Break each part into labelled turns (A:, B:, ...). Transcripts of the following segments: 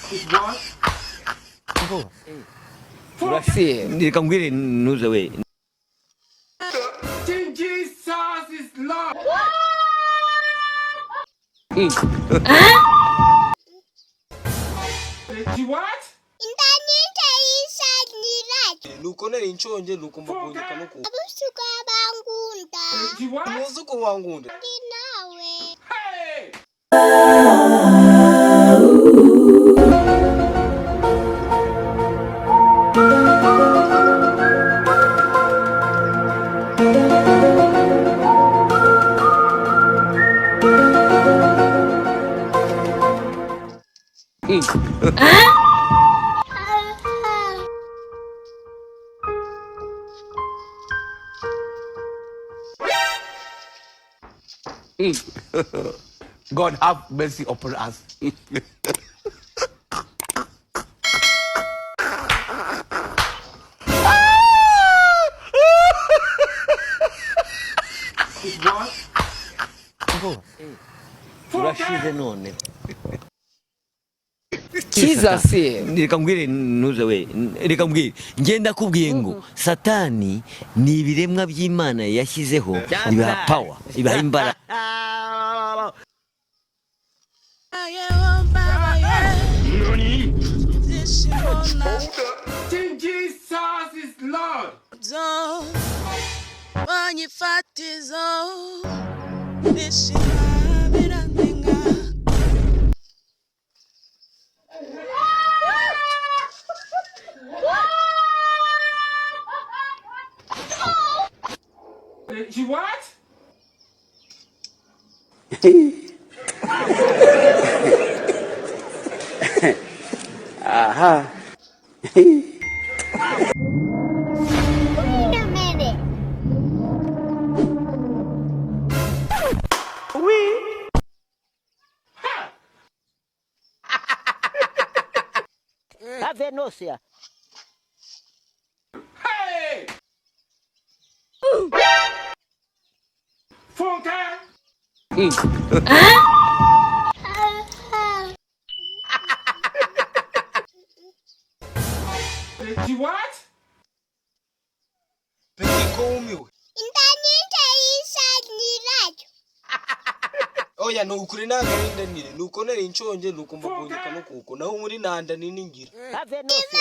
A: It's what?
B: Turafie nikamwire nuze we.
A: King Jesus is Lord. She what?
C: Intaninja isandiracho.
D: Nuko nari nshonje nuko mbaboneka nuko.
C: Abusuka bangunda.
A: She what?
D: Muzuko wangunda.
C: Ndinawe.
A: Hey!
B: God have mercy upon us.
A: It's what?
B: Turashize none. Jesus nikamwire nuze we. Nikamwire ngenda kubwiye ngo Satani ni ibiremwa by'Imana yashyizeho biba power, iba imbaraga.
A: Nani? King Jesus is Lord. She what?
C: Wait a minute.
B: Have nocia.
A: Hey! Funke! She what?
D: Pekiko umiwe.
C: Intaninja isandiracho.
D: Oya nukuri nagandanire nuko nari nshonje nuko mbaboneka nuko naho muri nanda niningira.
B: Have nocia.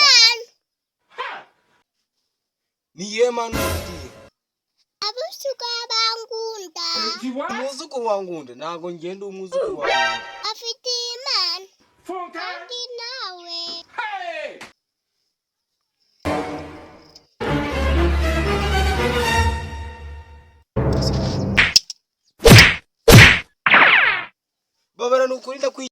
C: Man.
D: Ni yema nugiye.
C: Abusuka bangunda.
A: She what?
D: Muzuko wangunda nago ngenda umuzuko wangunda.
C: Afite man.
A: Funke!
C: Ndinawe.
A: Hey!
D: Babara nukuri ndakwi